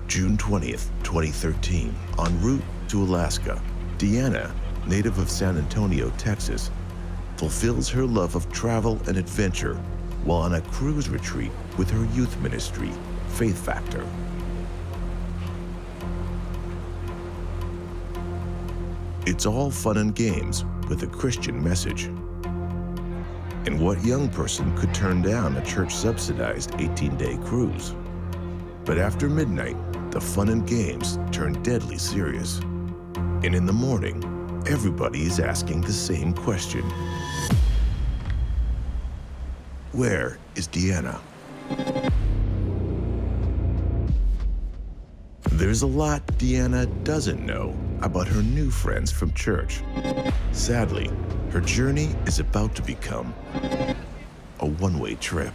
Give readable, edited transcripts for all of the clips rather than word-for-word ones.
June 20th, 2013, en route to Alaska, Deanna, native of San Antonio, Texas, fulfills her love of travel and adventure while on a cruise retreat with her youth ministry, Faith Factor. It's all fun and games with a Christian message. And what young person could turn down a church-subsidized 18-day cruise? But after midnight, the fun and games turn deadly serious. And in the morning, everybody is asking the same question. Where is Deanna? There's a lot Deanna doesn't know about her new friends from church. Sadly, her journey is about to become a one-way trip.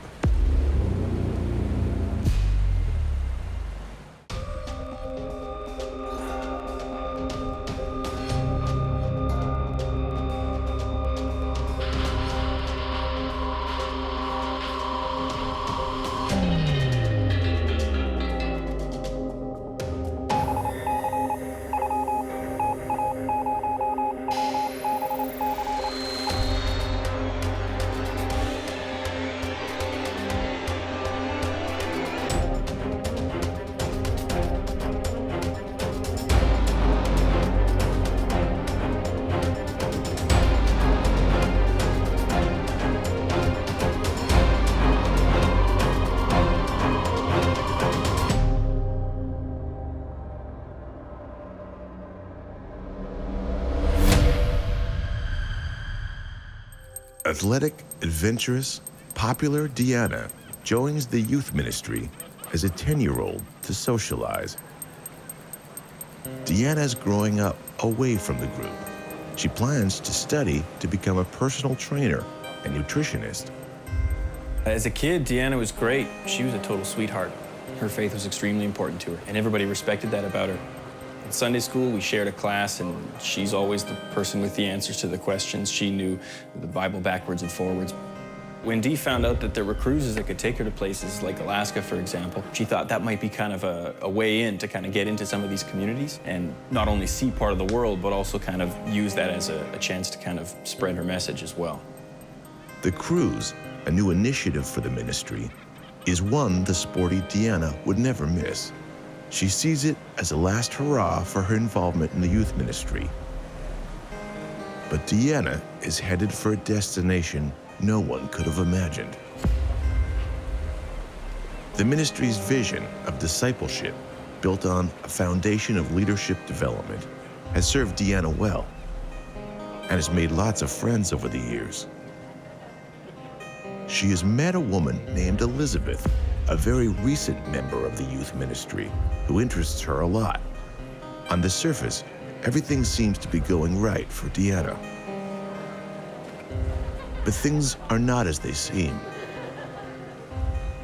Athletic, adventurous, popular Deanna joins the youth ministry as a 10-year-old to socialize. Deanna's growing up away from the group. She plans to study to become a personal trainer and nutritionist. As a kid, Deanna was great. She was a total sweetheart. Her faith was extremely important to her, and everybody respected that about her. In Sunday school, we shared a class, and she's always the person with the answers to the questions. She knew the Bible backwards and forwards. When Dee found out that there were cruises that could take her to places like Alaska, for example, she thought that might be kind of a way in to kind of get into some of these communities and not only see part of the world, but also kind of use that as a chance to kind of spread her message as well. The cruise, a new initiative for the ministry, is one the sporty Deanna would never miss. She sees it as a last hurrah for her involvement in the youth ministry. But Deanna is headed for a destination no one could have imagined. The ministry's vision of discipleship, built on a foundation of leadership development, has served Deanna well and has made lots of friends over the years. She has met a woman named Elizabeth, a very recent member of the youth ministry, who interests her a lot. On the surface, everything seems to be going right for Deanna. But things are not as they seem.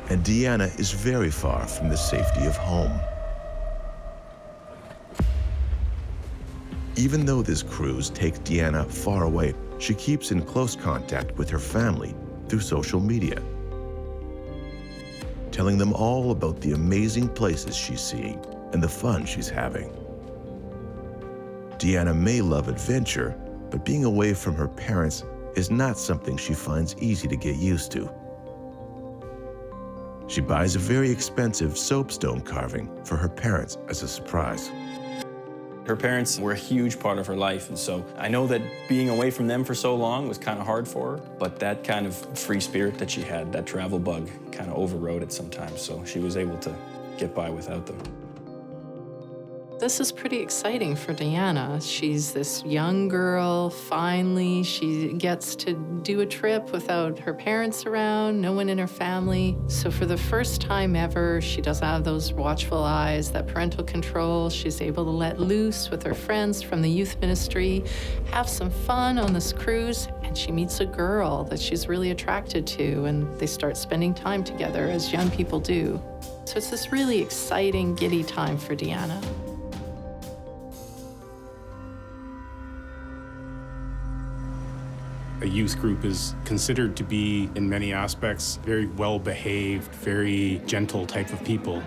And Deanna is very far from the safety of home. Even though this cruise takes Deanna far away, she keeps in close contact with her family through social media, telling them all about the amazing places she's seeing and the fun she's having. Deanna may love adventure, but being away from her parents is not something she finds easy to get used to. She buys a very expensive soapstone carving for her parents as a surprise. Her parents were a huge part of her life, and so I know that being away from them for so long was kind of hard for her, but that kind of free spirit that she had, that travel bug, kind of overrode it sometimes, so she was able to get by without them. This is pretty exciting for Deanna. She's this young girl, finally she gets to do a trip without her parents around, no one in her family. So for the first time ever, she doesn't have those watchful eyes, that parental control. She's able to let loose with her friends from the youth ministry, have some fun on this cruise, and she meets a girl that she's really attracted to, and they start spending time together as young people do. So it's this really exciting, giddy time for Deanna. A youth group is considered to be, in many aspects, very well-behaved, very gentle type of people.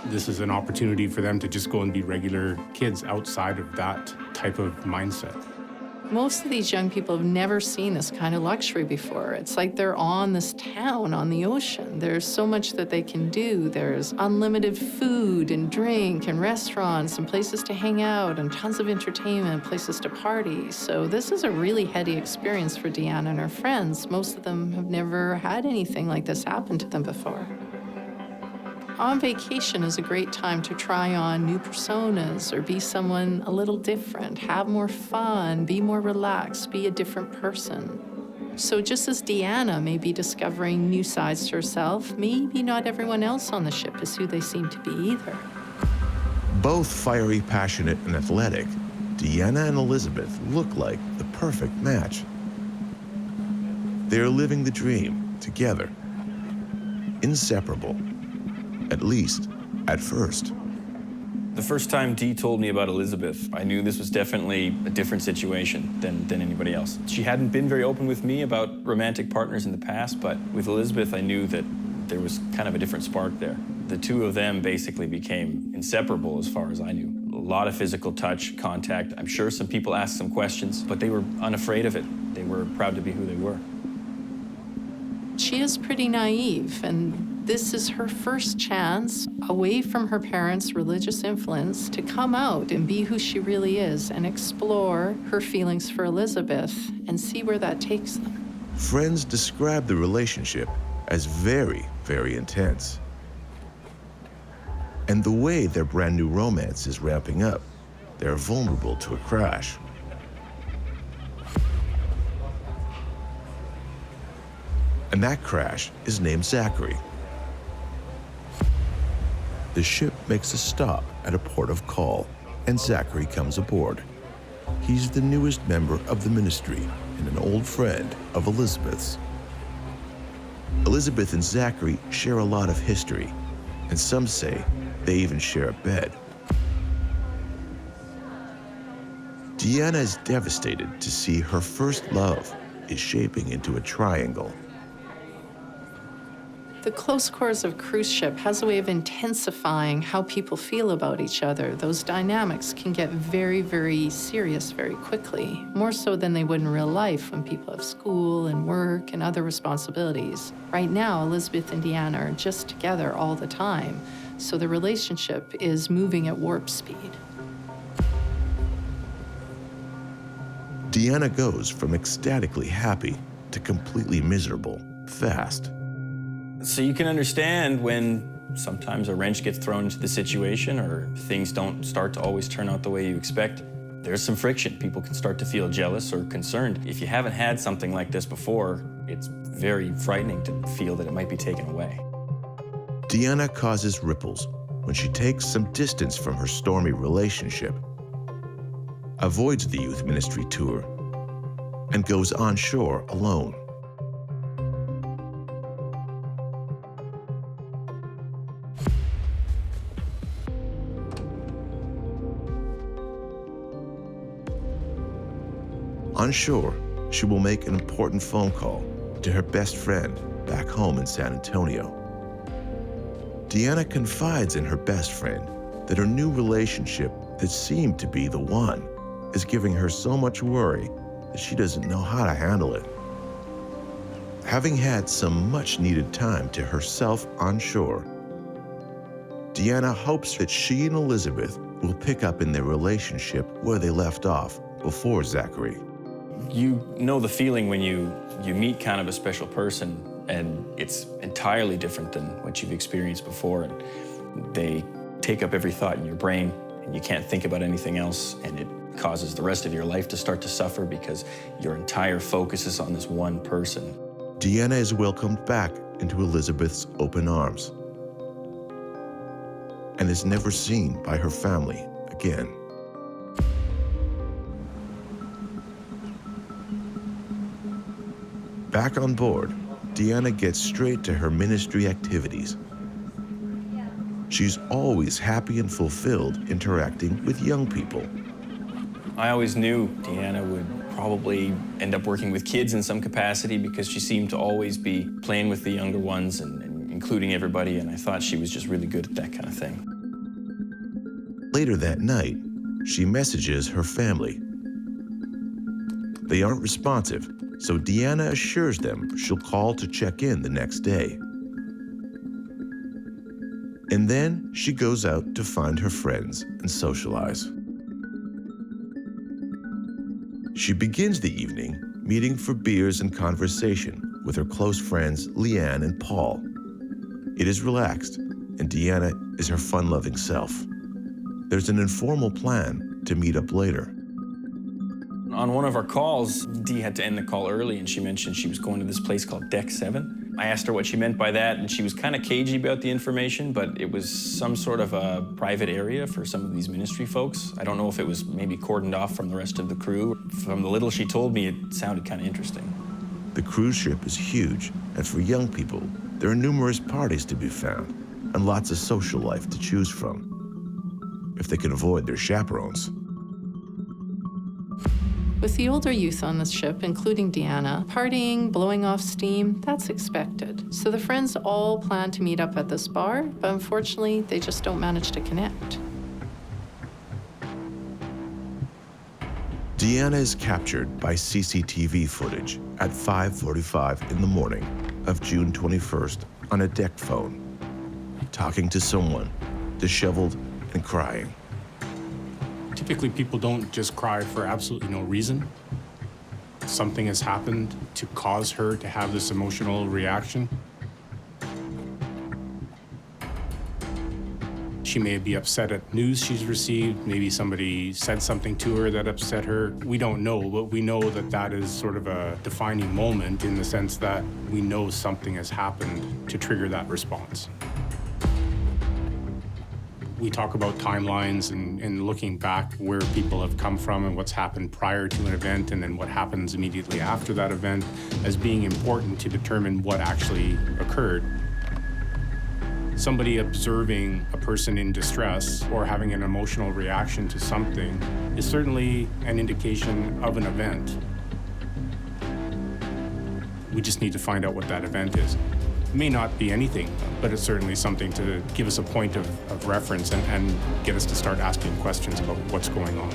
this is an opportunity for them to just go and be regular kids outside of that type of mindset. Most of these young people have never seen this kind of luxury before. It's like they're on this town on the ocean. There's so much that they can do. There's unlimited food and drink and restaurants and places to hang out and tons of entertainment, places to party. So this is a really heady experience for Deanna and her friends. Most of them have never had anything like this happen to them before. On vacation is a great time to try on new personas or be someone a little different, have more fun, be more relaxed, be a different person. So just as Deanna may be discovering new sides to herself, maybe not everyone else on the ship is who they seem to be either. Both fiery, passionate, and athletic, Deanna and Elizabeth look like the perfect match. They're living the dream together, inseparable. At least, at first. The first time Dee told me about Elizabeth, I knew this was definitely a different situation than anybody else. She hadn't been very open with me about romantic partners in the past, but with Elizabeth, I knew that there was kind of a different spark there. The two of them basically became inseparable as far as I knew. A lot of physical touch, contact. I'm sure some people asked some questions, but they were unafraid of it. They were proud to be who they were. She is pretty naive, and this is her first chance, away from her parents' religious influence, to come out and be who she really is and explore her feelings for Elizabeth and see where that takes them. Friends describe the relationship as very, very intense. And the way their brand new romance is ramping up, they're vulnerable to a crash. And that crash is named Zachary. The ship makes a stop at a port of call, and Zachary comes aboard. He's the newest member of the ministry and an old friend of Elizabeth's. Elizabeth and Zachary share a lot of history, and some say they even share a bed. Deanna is devastated to see her first love is shaping into a triangle. The close quarters of cruise ship has a way of intensifying how people feel about each other. Those dynamics can get very, very serious very quickly, more so than they would in real life when people have school and work and other responsibilities. Right now, Elizabeth and Deanna are just together all the time, so the relationship is moving at warp speed. Deanna goes from ecstatically happy to completely miserable fast. So you can understand when sometimes a wrench gets thrown into the situation or things don't start to always turn out the way you expect. There's some friction. People can start to feel jealous or concerned. If you haven't had something like this before, it's very frightening to feel that it might be taken away. Deanna causes ripples when she takes some distance from her stormy relationship, avoids the youth ministry tour, and goes onshore alone. On shore, she will make an important phone call to her best friend back home in San Antonio. Deanna confides in her best friend that her new relationship that seemed to be the one is giving her so much worry that she doesn't know how to handle it. Having had some much-needed time to herself on shore, Deanna hopes that she and Elizabeth will pick up in their relationship where they left off before Zachary. You know the feeling when you meet kind of a special person and it's entirely different than what you've experienced before, and they take up every thought in your brain and you can't think about anything else, and it causes the rest of your life to start to suffer because your entire focus is on this one person. Deanna is welcomed back into Elizabeth's open arms and is never seen by her family again. Back on board, Deanna gets straight to her ministry activities. She's always happy and fulfilled interacting with young people. I always knew Deanna would probably end up working with kids in some capacity because she seemed to always be playing with the younger ones and including everybody, and I thought she was just really good at that kind of thing. Later that night, she messages her family. They aren't responsive, so Deanna assures them she'll call to check in the next day. And then she goes out to find her friends and socialize. She begins the evening meeting for beers and conversation with her close friends Leanne and Paul. It is relaxed, and Deanna is her fun-loving self. There's an informal plan to meet up later. On one of our calls, Dee had to end the call early, and she mentioned she was going to this place called Deck 7. I asked her what she meant by that, and she was kind of cagey about the information, but it was some sort of a private area for some of these ministry folks. I don't know if it was maybe cordoned off from the rest of the crew. From the little she told me, it sounded kind of interesting. The cruise ship is huge, and for young people, there are numerous parties to be found and lots of social life to choose from, if they can avoid their chaperones. With the older youth on the ship, including Deanna, partying, blowing off steam, that's expected. So the friends all plan to meet up at this bar, but unfortunately, they just don't manage to connect. Deanna is captured by CCTV footage at 5:45 in the morning of June 21st on a deck phone, talking to someone, disheveled and crying. Typically, people don't just cry for absolutely no reason. Something has happened to cause her to have this emotional reaction. She may be upset at news she's received. Maybe somebody said something to her that upset her. We don't know, but we know that that is sort of a defining moment in the sense that we know something has happened to trigger that response. We talk about timelines and looking back where people have come from and what's happened prior to an event and then what happens immediately after that event as being important to determine what actually occurred. Somebody observing a person in distress or having an emotional reaction to something is certainly an indication of an event. We just need to find out what that event is. It may not be anything, but it's certainly something to give us a point of reference and get us to start asking questions about what's going on.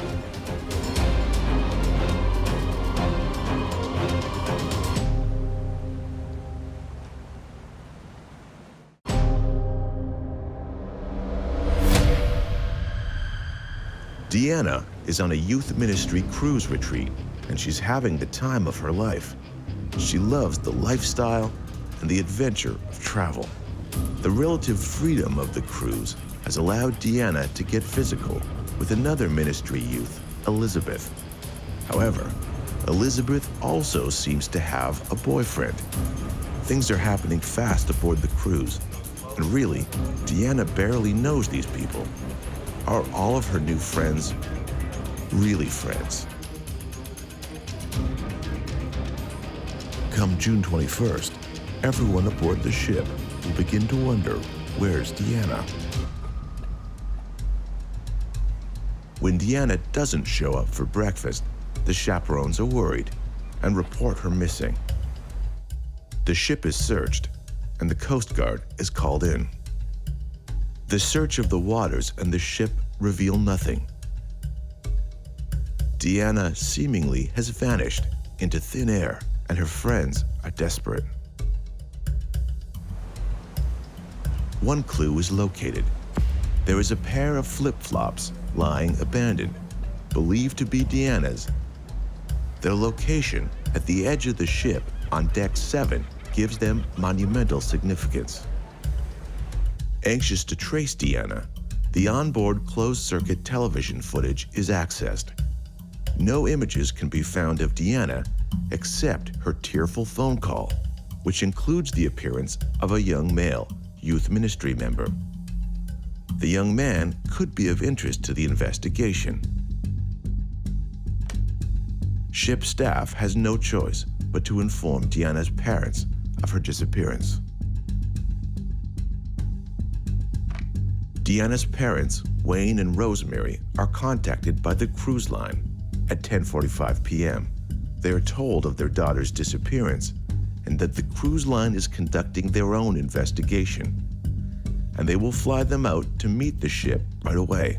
Deanna is on a youth ministry cruise retreat, and she's having the time of her life. She loves the lifestyle and the adventure of travel. The relative freedom of the cruise has allowed Deanna to get physical with another ministry youth, Elizabeth. However, Elizabeth also seems to have a boyfriend. Things are happening fast aboard the cruise, and really, Deanna barely knows these people. Are all of her new friends really friends? Come June 21st, everyone aboard the ship will begin to wonder, where's Deanna? When Deanna doesn't show up for breakfast, the chaperones are worried and report her missing. The ship is searched, and the Coast Guard is called in. The search of the waters and the ship reveal nothing. Deanna seemingly has vanished into thin air, and her friends are desperate. One clue is located. There is a pair of flip-flops lying abandoned, believed to be Deanna's. Their location at the edge of the ship on Deck 7 gives them monumental significance. Anxious to trace Deanna, the onboard closed-circuit television footage is accessed. No images can be found of Deanna except her tearful phone call, which includes the appearance of a young male youth ministry member. The young man could be of interest to the investigation. Ship staff has no choice but to inform Deanna's parents of her disappearance. Deanna's parents, Wayne and Rosemary, are contacted by the cruise line at 10:45 p.m. They are told of their daughter's disappearance and that the cruise line is conducting their own investigation, and they will fly them out to meet the ship right away.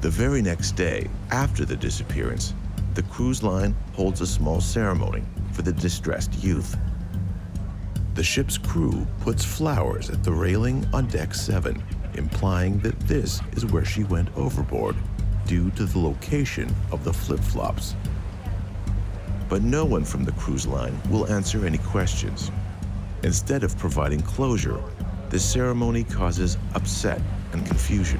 The very next day, after the disappearance, the cruise line holds a small ceremony for the distressed youth. The ship's crew puts flowers at the railing on deck 7, implying that this is where she went overboard due to the location of the flip-flops. But no one from the cruise line will answer any questions. Instead of providing closure, the ceremony causes upset and confusion.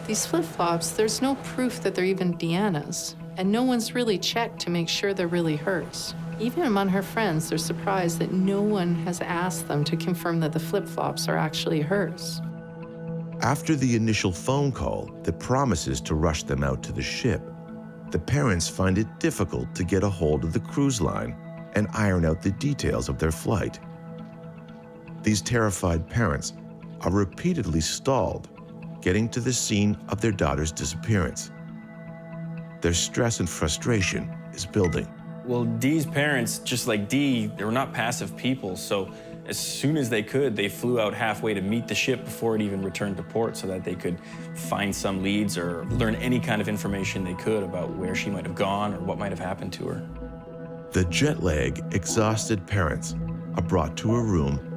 These flip-flops, there's no proof that they're even Deanna's, and no one's really checked to make sure they're really hers. Even among her friends, they're surprised that no one has asked them to confirm that the flip-flops are actually hers. After the initial phone call that promises to rush them out to the ship, the parents find it difficult to get a hold of the cruise line and iron out the details of their flight. These terrified parents are repeatedly stalled getting to the scene of their daughter's disappearance. Their stress and frustration is building. Well, Dee's parents, just like Dee, they were not passive people, so as soon as they could, they flew out halfway to meet the ship before it even returned to port so that they could find some leads or learn any kind of information they could about where she might have gone or what might have happened to her. The jet-lag, exhausted parents are brought to a room,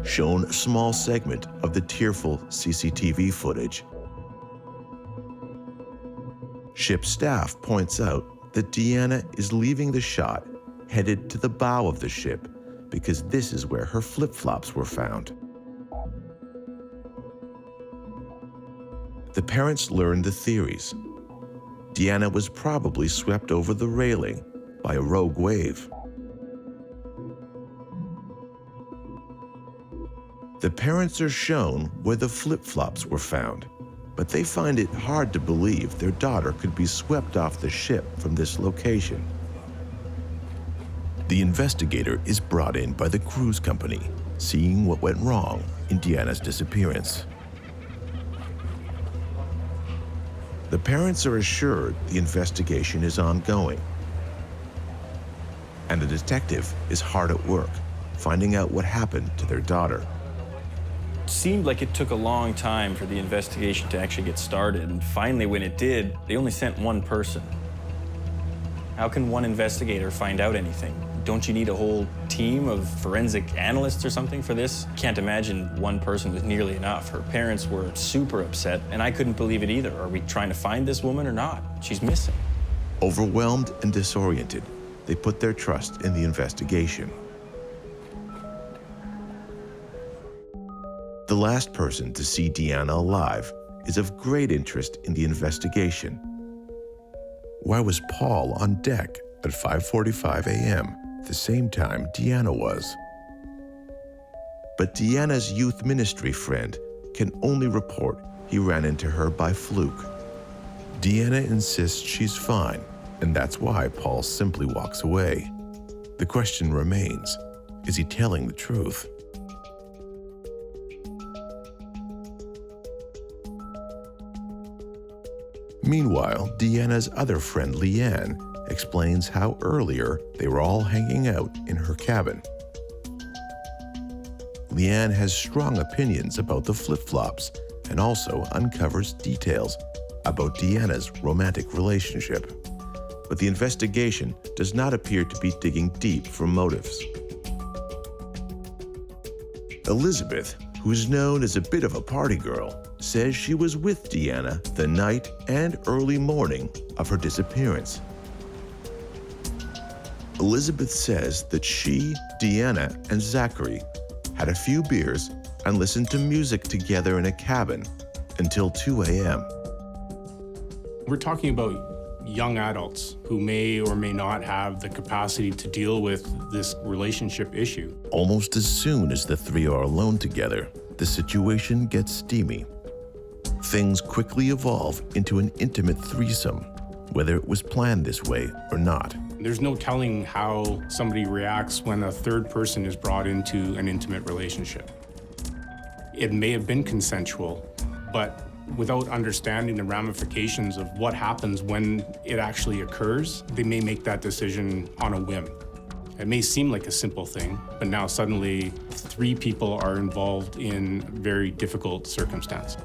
shown a small segment of the tearful CCTV footage. Ship staff points out that Deanna is leaving the shot, headed to the bow of the ship, because this is where her flip-flops were found. The parents learn the theories. Deanna was probably swept over the railing by a rogue wave. The parents are shown where the flip-flops were found, but they find it hard to believe their daughter could be swept off the ship from this location. The investigator is brought in by the cruise company, seeing what went wrong in Deanna's disappearance. The parents are assured the investigation is ongoing, and the detective is hard at work, finding out what happened to their daughter. It seemed like it took a long time for the investigation to actually get started, and finally when it did, they only sent one person. How can one investigator find out anything? Don't you need a whole team of forensic analysts or something for this? Can't imagine one person was nearly enough. Her parents were super upset, and I couldn't believe it either. Are we trying to find this woman or not? She's missing. Overwhelmed and disoriented, they put their trust in the investigation. The last person to see Deanna alive is of great interest in the investigation. Why was Paul on deck at 5:45 a.m., the same time Deanna was? But Deanna's youth ministry friend can only report he ran into her by fluke. Deanna insists she's fine, and that's why Paul simply walks away. The question remains, is he telling the truth? Meanwhile, Deanna's other friend, Leanne, explains how earlier they were all hanging out in her cabin. Leanne has strong opinions about the flip-flops and also uncovers details about Deanna's romantic relationship. But the investigation does not appear to be digging deep for motives. Elizabeth, who's known as a bit of a party girl, says she was with Deanna the night and early morning of her disappearance. Elizabeth says that she, Deanna, and Zachary had a few beers and listened to music together in a cabin until 2 a.m. We're talking about young adults who may or may not have the capacity to deal with this relationship issue. Almost as soon as the three are alone together, the situation gets steamy. Things quickly evolve into an intimate threesome, whether it was planned this way or not. There's no telling how somebody reacts when a third person is brought into an intimate relationship. It may have been consensual, but without understanding the ramifications of what happens when it actually occurs, they may make that decision on a whim. It may seem like a simple thing, but now suddenly 3 people are involved in very difficult circumstance.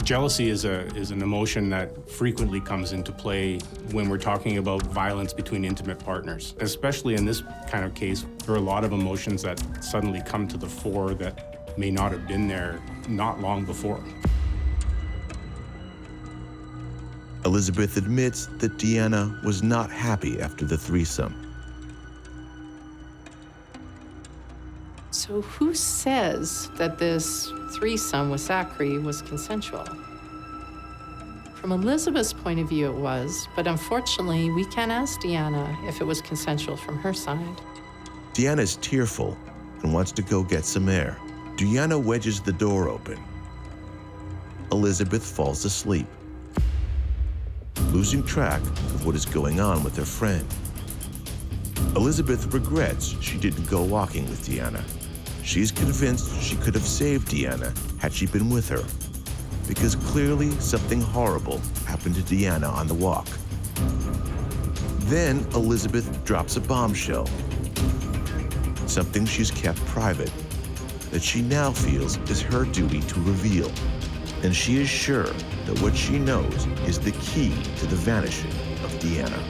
Jealousy is an emotion that frequently comes into play when we're talking about violence between intimate partners. Especially in this kind of case, there are a lot of emotions that suddenly come to the fore that may not have been there not long before. Elizabeth admits that Deanna was not happy after the threesome. So who says that this threesome with Zachary was consensual? From Elizabeth's point of view, it was, but unfortunately, we can't ask Deanna if it was consensual from her side. Deanna is tearful and wants to go get some air. Deanna wedges the door open. Elizabeth falls asleep, losing track of what is going on with her friend. Elizabeth regrets she didn't go walking with Deanna. She's convinced she could have saved Deanna had she been with her, because clearly something horrible happened to Deanna on the walk. Then Elizabeth drops a bombshell, something she's kept private, that she now feels is her duty to reveal. And she is sure that what she knows is the key to the vanishing of Deanna.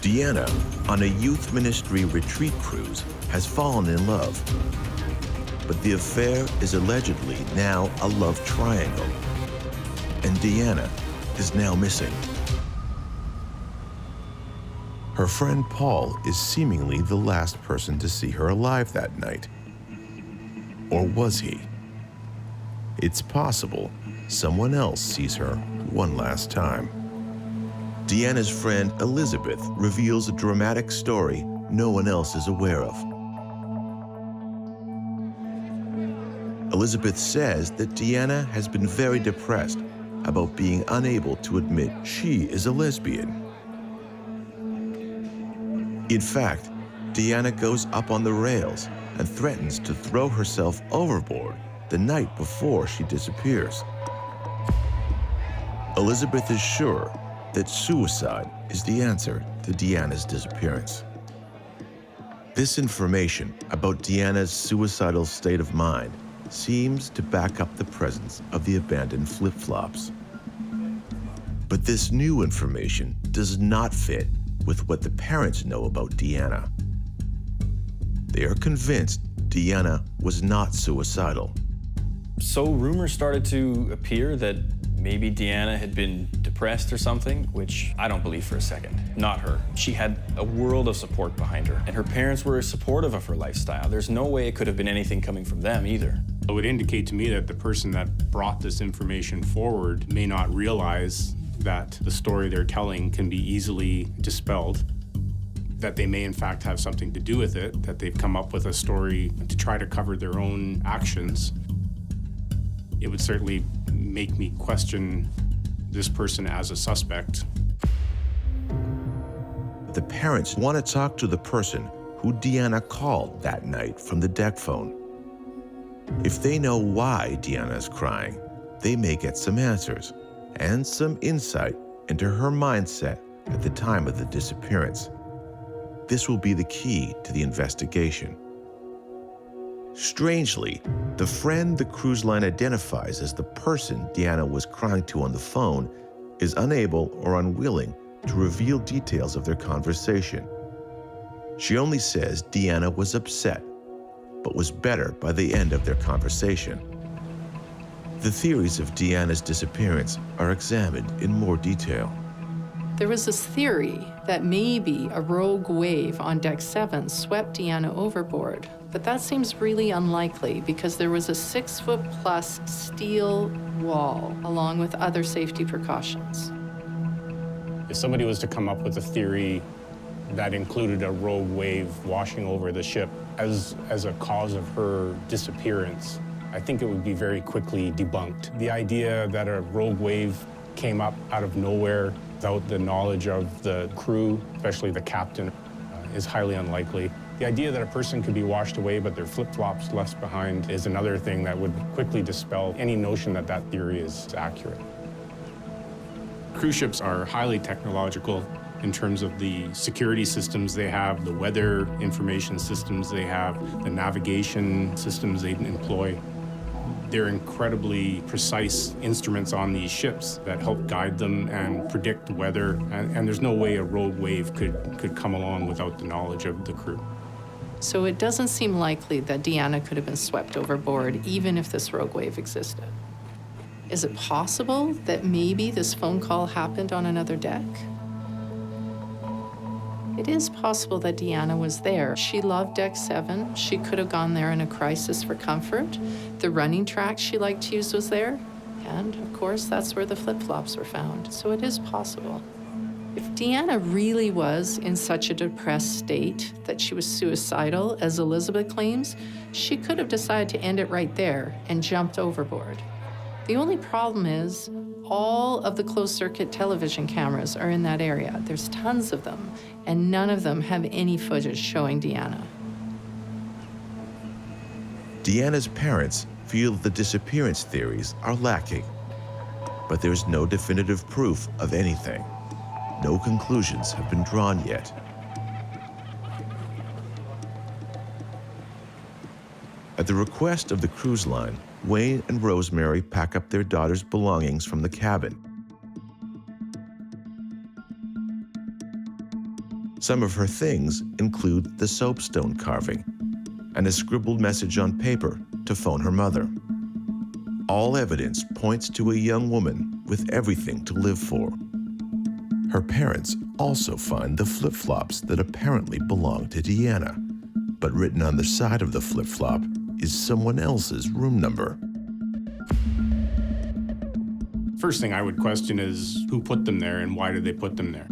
Deanna, on a youth ministry retreat cruise, has fallen in love. But the affair is allegedly now a love triangle, and Deanna is now missing. Her friend Paul is seemingly the last person to see her alive that night. Or was he? It's possible someone else sees her one last time. Deanna's friend Elizabeth reveals a dramatic story no one else is aware of. Elizabeth says that Deanna has been very depressed about being unable to admit she is a lesbian. In fact, Deanna goes up on the rails and threatens to throw herself overboard the night before she disappears. Elizabeth is sure that suicide is the answer to Deanna's disappearance. This information about Deanna's suicidal state of mind seems to back up the presence of the abandoned flip-flops. But this new information does not fit with what the parents know about Deanna. They are convinced Deanna was not suicidal. So rumors started to appear that maybe Deanna had been depressed or something, which I don't believe for a second. Not her. She had a world of support behind her, and her parents were supportive of her lifestyle. There's no way it could have been anything coming from them either. It would indicate to me that the person that brought this information forward may not realize that the story they're telling can be easily dispelled, that they may in fact have something to do with it, that they've come up with a story to try to cover their own actions. It would certainly make me question this person as a suspect. The parents want to talk to the person who Deanna called that night from the deck phone. If they know why Deanna is crying, they may get some answers and some insight into her mindset at the time of the disappearance. This will be the key to the investigation. Strangely, the friend the cruise line identifies as the person Deanna was crying to on the phone is unable or unwilling to reveal details of their conversation. She only says Deanna was upset, but was better by the end of their conversation. The theories of Deanna's disappearance are examined in more detail. There was this theory that maybe a rogue wave on Deck 7 swept Deanna overboard, but that seems really unlikely because there was a 6-foot-plus steel wall along with other safety precautions. If somebody was to come up with a theory that included a rogue wave washing over the ship as a cause of her disappearance, I think it would be very quickly debunked. The idea that a rogue wave came up out of nowhere without the knowledge of the crew, especially the captain, is highly unlikely. The idea that a person could be washed away but their flip-flops left behind is another thing that would quickly dispel any notion that that theory is accurate. Cruise ships are highly technological. in terms of the security systems they have, the weather information systems they have, the navigation systems they employ. They're incredibly precise instruments on these ships that help guide them and predict the weather, and there's no way a rogue wave could come along without the knowledge of the crew. So it doesn't seem likely that Deanna could have been swept overboard even if this rogue wave existed. Is it possible that maybe this phone call happened on another deck? It is possible that Deanna was there. She loved Deck 7. She could have gone there in a crisis for comfort. The running track she liked to use was there. And, of course, that's where the flip-flops were found. So it is possible. If Deanna really was in such a depressed state that she was suicidal, as Elizabeth claims, she could have decided to end it right there and jumped overboard. The only problem is all of the closed-circuit television cameras are in that area. There's tons of them, and none of them have any footage showing Deanna. Deanna's parents feel the disappearance theories are lacking, but there's no definitive proof of anything. No conclusions have been drawn yet. At the request of the cruise line, Wayne and Rosemary pack up their daughter's belongings from the cabin. Some of her things include the soapstone carving and a scribbled message on paper to phone her mother. All evidence points to a young woman with everything to live for. Her parents also find the flip-flops that apparently belong to Deanna, but written on the side of the flip-flop is someone else's room number. First thing I would question is who put them there and why did they put them there?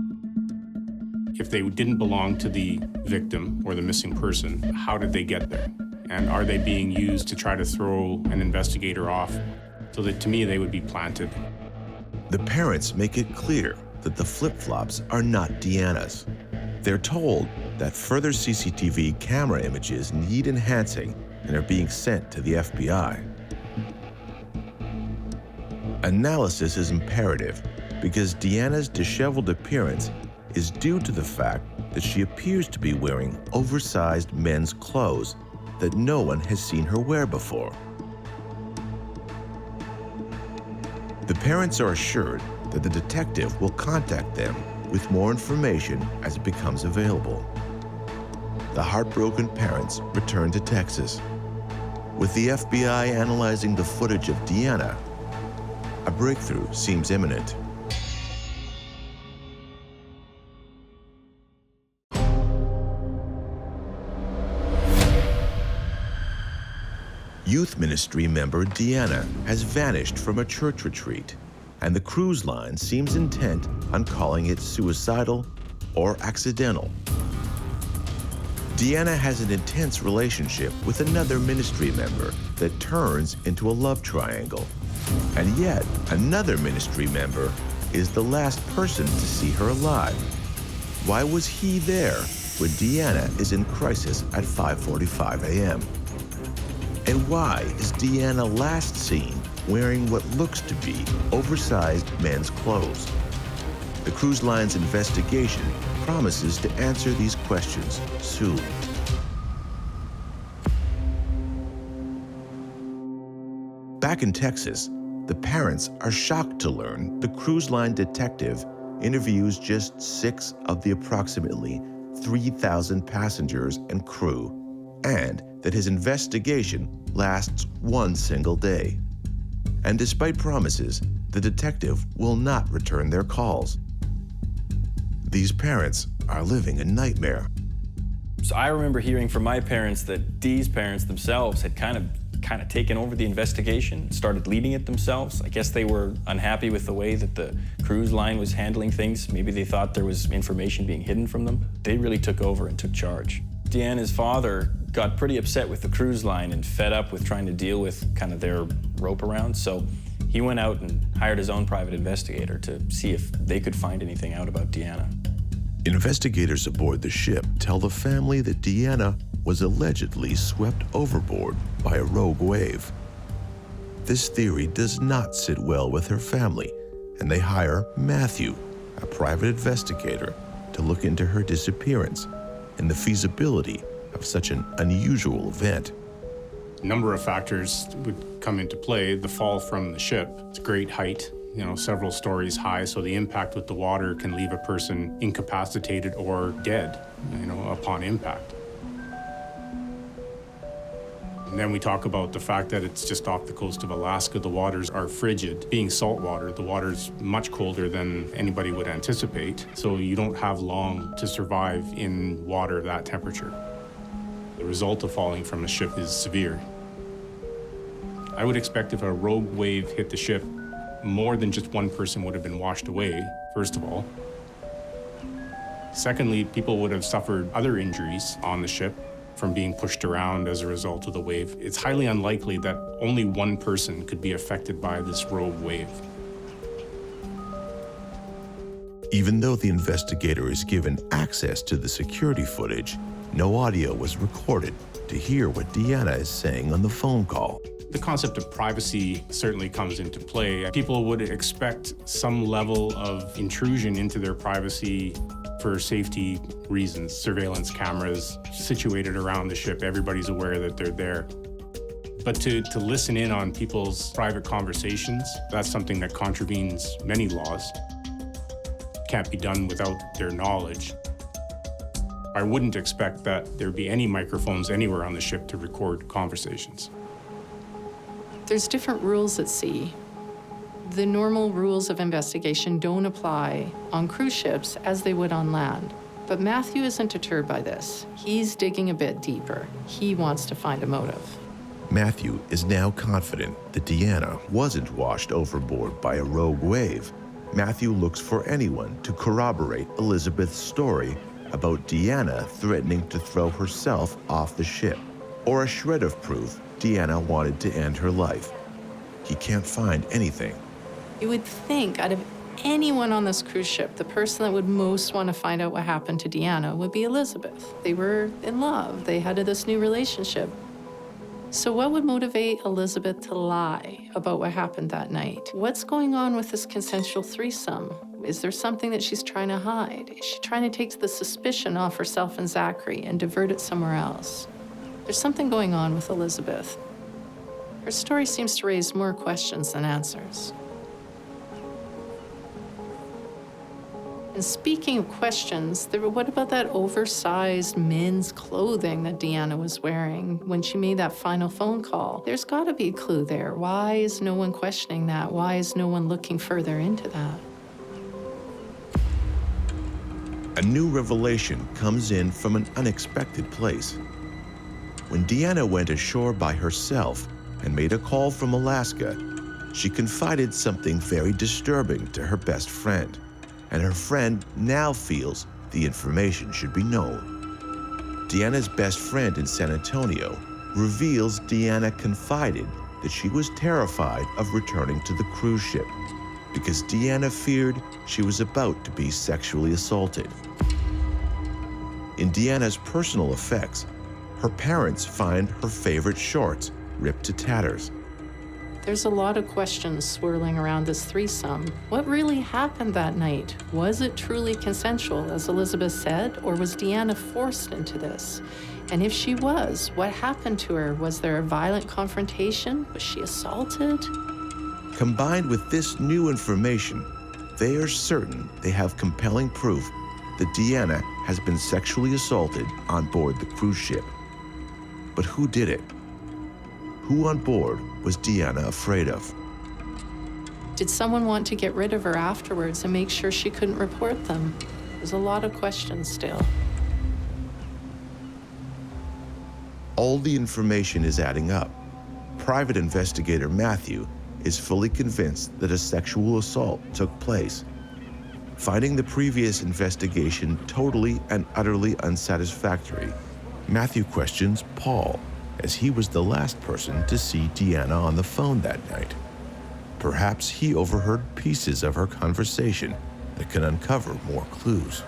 If they didn't belong to the victim or the missing person, how did they get there? And are they being used to try to throw an investigator off? So that to me, they would be planted. The parents make it clear that the flip-flops are not Deanna's. They're told that further CCTV camera images need enhancing and are being sent to the FBI. Analysis is imperative because Deanna's disheveled appearance is due to the fact that she appears to be wearing oversized men's clothes that no one has seen her wear before. The parents are assured that the detective will contact them with more information as it becomes available. The heartbroken parents return to Texas. With the FBI analyzing the footage of Deanna, a breakthrough seems imminent. Youth ministry member Deanna has vanished from a church retreat, and the cruise line seems intent on calling it suicidal or accidental. Deanna has an intense relationship with another ministry member that turns into a love triangle. And yet, another ministry member is the last person to see her alive. Why was he there when Deanna is in crisis at 5:45 a.m.? And why is Deanna last seen wearing what looks to be oversized men's clothes? The cruise line's investigation promises to answer these questions soon. Back in Texas, the parents are shocked to learn the cruise line detective interviews just 6 of the approximately 3,000 passengers and crew, and that his investigation lasts 1 single day. And despite promises, the detective will not return their calls. These parents are living a nightmare. So I remember hearing from my parents that Dee's parents themselves had kind of taken over the investigation, started leading it themselves. I guess they were unhappy with the way that the cruise line was handling things. Maybe they thought there was information being hidden from them. They really took over and took charge. Deanna's father got pretty upset with the cruise line and fed up with trying to deal with kind of their rope around. So he went out and hired his own private investigator to see if they could find anything out about Deanna. Investigators aboard the ship tell the family that Deanna was allegedly swept overboard by a rogue wave. This theory does not sit well with her family, and they hire Matthew, a private investigator, to look into her disappearance and the feasibility of such an unusual event. A number of factors would come into play. The fall from the ship, it's great height, several stories high, so the impact with the water can leave a person incapacitated or dead, upon impact. And then we talk about the fact that it's just off the coast of Alaska. The waters are frigid. Being salt water, the water's much colder than anybody would anticipate, so you don't have long to survive in water of that temperature. The result of falling from a ship is severe. I would expect if a rogue wave hit the ship, more than just one person would have been washed away, first of all. Secondly, people would have suffered other injuries on the ship from being pushed around as a result of the wave. It's highly unlikely that only one person could be affected by this rogue wave. Even though the investigator is given access to the security footage, no audio was recorded to hear what Deanna is saying on the phone call. The concept of privacy certainly comes into play. People would expect some level of intrusion into their privacy for safety reasons. Surveillance cameras situated around the ship, everybody's aware that they're there. But to listen in on people's private conversations, that's something that contravenes many laws. Can't be done without their knowledge. I wouldn't expect that there'd be any microphones anywhere on the ship to record conversations. There's different rules at sea. The normal rules of investigation don't apply on cruise ships as they would on land. But Matthew isn't deterred by this. He's digging a bit deeper. He wants to find a motive. Matthew is now confident that Deanna wasn't washed overboard by a rogue wave. Matthew looks for anyone to corroborate Elizabeth's story about Deanna threatening to throw herself off the ship, or a shred of proof Deanna wanted to end her life. He can't find anything. You would think out of anyone on this cruise ship, the person that would most want to find out what happened to Deanna would be Elizabeth. They were in love. They had this new relationship. So what would motivate Elizabeth to lie about what happened that night? What's going on with this consensual threesome? Is there something that she's trying to hide? Is she trying to take the suspicion off herself and Zachary and divert it somewhere else? There's something going on with Elizabeth. Her story seems to raise more questions than answers. And speaking of questions, what about that oversized men's clothing that Deanna was wearing when she made that final phone call? There's got to be a clue there. Why is no one questioning that? Why is no one looking further into that? A new revelation comes in from an unexpected place. When Deanna went ashore by herself and made a call from Alaska, she confided something very disturbing to her best friend, and her friend now feels the information should be known. Deanna's best friend in San Antonio reveals Deanna confided that she was terrified of returning to the cruise ship because Deanna feared she was about to be sexually assaulted. In Deanna's personal effects, her parents find her favorite shorts ripped to tatters. There's a lot of questions swirling around this threesome. What really happened that night? Was it truly consensual, as Elizabeth said, or was Deanna forced into this? And if she was, what happened to her? Was there a violent confrontation? Was she assaulted? Combined with this new information, they are certain they have compelling proof that Deanna has been sexually assaulted on board the cruise ship. But who did it? Who on board was Deanna afraid of? Did someone want to get rid of her afterwards and make sure she couldn't report them? There's a lot of questions still. All the information is adding up. Private investigator Matthew is fully convinced that a sexual assault took place. Finding the previous investigation totally and utterly unsatisfactory, Matthew questions Paul, as he was the last person to see Deanna on the phone that night. Perhaps he overheard pieces of her conversation that can uncover more clues.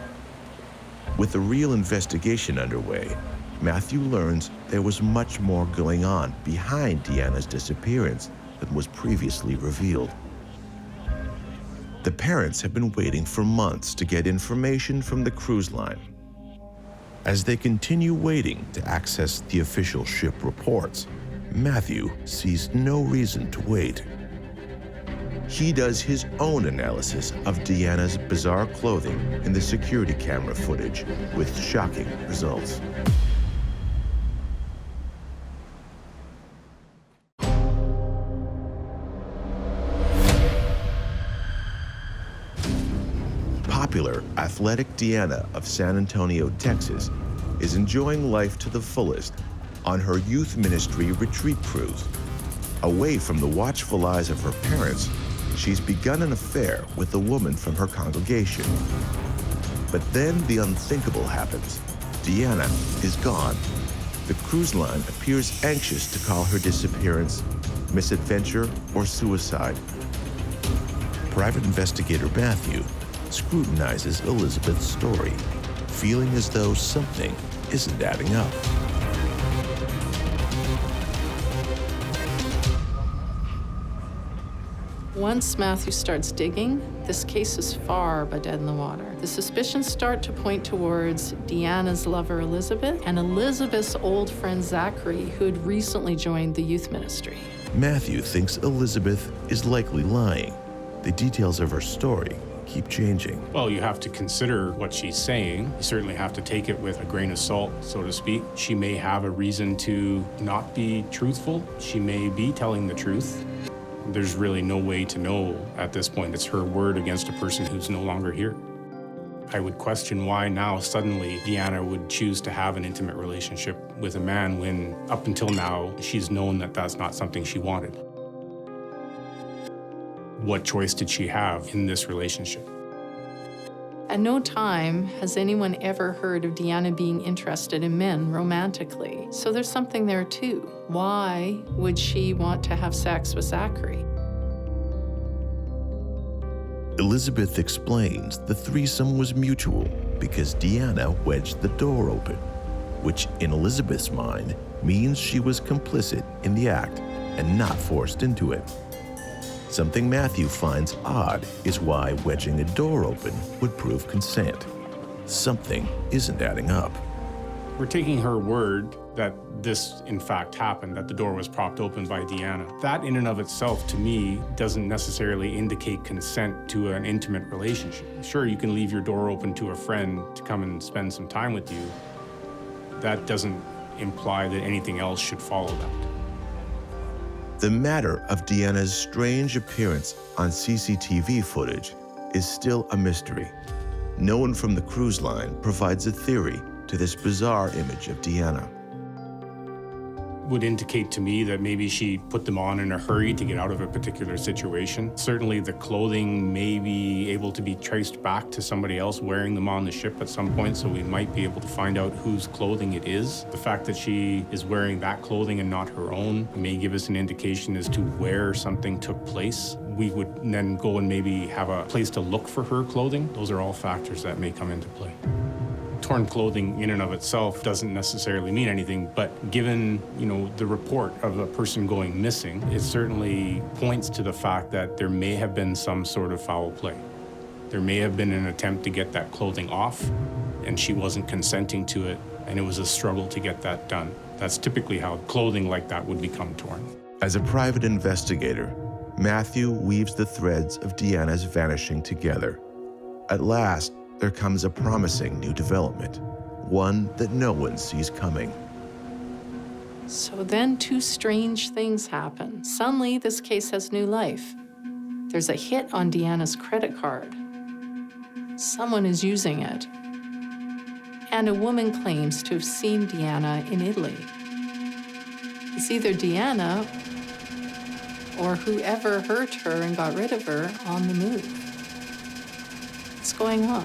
With a real investigation underway, Matthew learns there was much more going on behind Deanna's disappearance than was previously revealed. The parents have been waiting for months to get information from the cruise line. As they continue waiting to access the official ship reports, Matthew sees no reason to wait. He does his own analysis of Deanna's bizarre clothing in the security camera footage with shocking results. Popular athletic Deanna of San Antonio, Texas, is enjoying life to the fullest on her youth ministry retreat cruise. Away from the watchful eyes of her parents, she's begun an affair with a woman from her congregation. But then the unthinkable happens. Deanna is gone. The cruise line appears anxious to call her disappearance, misadventure, or suicide. Private investigator Matthew scrutinizes Elizabeth's story, feeling as though something isn't adding up. Once Matthew starts digging, this case is far but dead in the water. The suspicions start to point towards Deanna's lover, Elizabeth, and Elizabeth's old friend, Zachary, who had recently joined the youth ministry. Matthew thinks Elizabeth is likely lying. The details of her story keep changing. Well, you have to consider what she's saying. You certainly have to take it with a grain of salt, so to speak. She may have a reason to not be truthful. She may be telling the truth. There's really no way to know at this point. It's her word against a person who's no longer here. I would question why now suddenly Deanna would choose to have an intimate relationship with a man when up until now she's known that that's not something she wanted. What choice did she have in this relationship? At no time has anyone ever heard of Deanna being interested in men romantically. So there's something there too. Why would she want to have sex with Zachary? Elizabeth explains the threesome was mutual because Deanna wedged the door open, which in Elizabeth's mind means she was complicit in the act and not forced into it. Something Matthew finds odd is why wedging a door open would prove consent. Something isn't adding up. We're taking her word that this in fact happened, that the door was propped open by Deanna. That in and of itself, to me, doesn't necessarily indicate consent to an intimate relationship. Sure, you can leave your door open to a friend to come and spend some time with you. That doesn't imply that anything else should follow that. The matter of Deanna's strange appearance on CCTV footage is still a mystery. No one from the cruise line provides a theory to this bizarre image of Deanna. Would indicate to me that maybe she put them on in a hurry to get out of a particular situation. Certainly the clothing may be able to be traced back to somebody else wearing them on the ship at some point, so we might be able to find out whose clothing it is. The fact that she is wearing that clothing and not her own may give us an indication as to where something took place. We would then go and maybe have a place to look for her clothing. Those are all factors that may come into play. Torn clothing in and of itself doesn't necessarily mean anything, but given, the report of a person going missing, it certainly points to the fact that there may have been some sort of foul play. There may have been an attempt to get that clothing off, and she wasn't consenting to it, and it was a struggle to get that done. That's typically how clothing like that would become torn. As a private investigator, Matthew weaves the threads of Deanna's vanishing together. At last, there comes a promising new development, one that no one sees coming. So then two strange things happen. Suddenly, this case has new life. There's a hit on Deanna's credit card. Someone is using it. And a woman claims to have seen Deanna in Italy. It's either Deanna or whoever hurt her and got rid of her on the move. What's going on?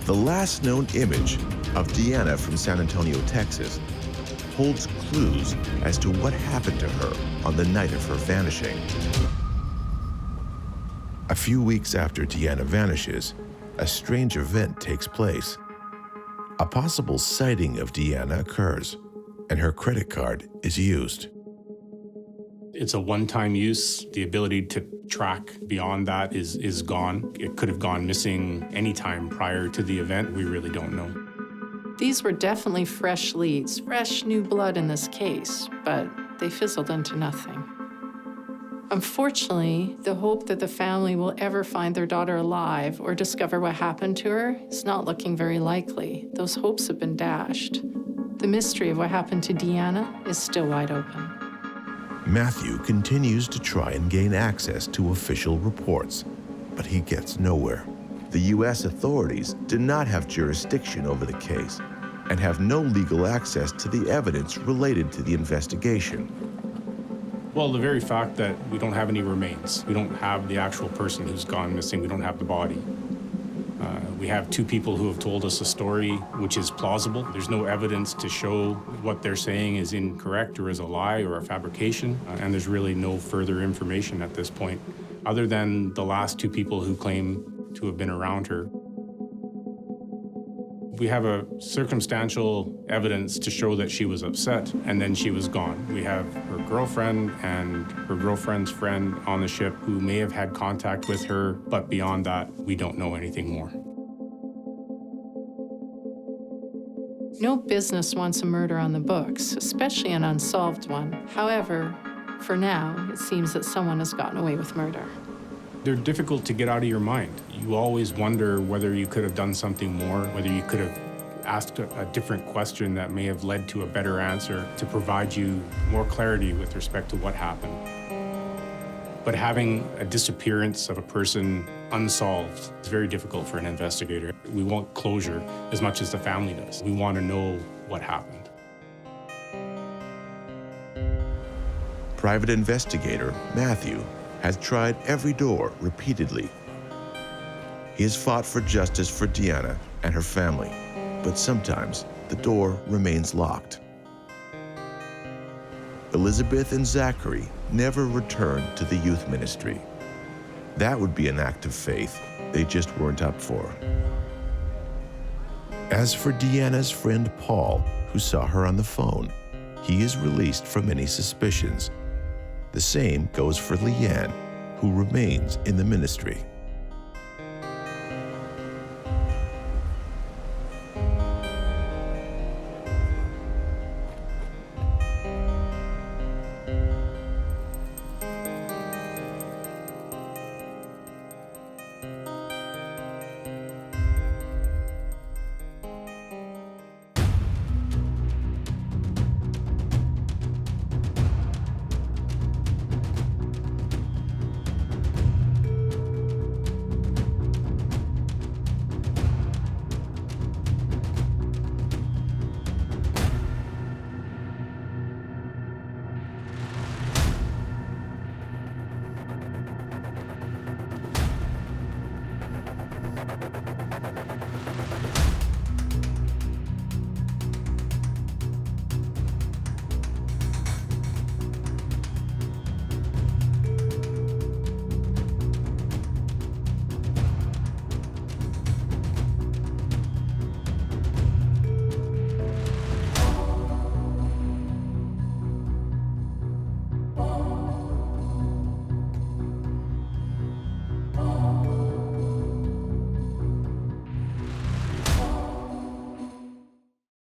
The last known image of Deanna from San Antonio, Texas, holds clues as to what happened to her on the night of her vanishing. A few weeks after Deanna vanishes, a strange event takes place. A possible sighting of Deanna occurs, and her credit card is used. It's a one-time use. The ability to track beyond that is gone. It could have gone missing any time prior to the event. We really don't know. These were definitely fresh leads, fresh new blood in this case, but they fizzled into nothing. Unfortunately, the hope that the family will ever find their daughter alive or discover what happened to her is not looking very likely. Those hopes have been dashed. The mystery of what happened to Deanna is still wide open. Matthew continues to try and gain access to official reports, but he gets nowhere. The U.S. authorities do not have jurisdiction over the case and have no legal access to the evidence related to the investigation. Well, the very fact that we don't have any remains, we don't have the actual person who's gone missing, we don't have the body. We have two people who have told us a story which is plausible. There's no evidence to show what they're saying is incorrect or is a lie or a fabrication, and there's really no further information at this point, other than the last two people who claim to have been around her. We have a circumstantial evidence to show that she was upset and then she was gone. We have her girlfriend and her girlfriend's friend on the ship who may have had contact with her, but beyond that, we don't know anything more. No business wants a murder on the books, especially an unsolved one. However, for now, it seems that someone has gotten away with murder. They're difficult to get out of your mind. You always wonder whether you could have done something more, whether you could have asked a different question that may have led to a better answer to provide you more clarity with respect to what happened. But having a disappearance of a person unsolved is very difficult for an investigator. We want closure as much as the family does. We want to know what happened. Private investigator Matthew has tried every door repeatedly. He has fought for justice for Deanna and her family, but sometimes the door remains locked. Elizabeth and Zachary never returned to the youth ministry. That would be an act of faith they just weren't up for. As for Deanna's friend Paul, who saw her on the phone, he is released from any suspicions. The same goes for Leanne, who remains in the ministry.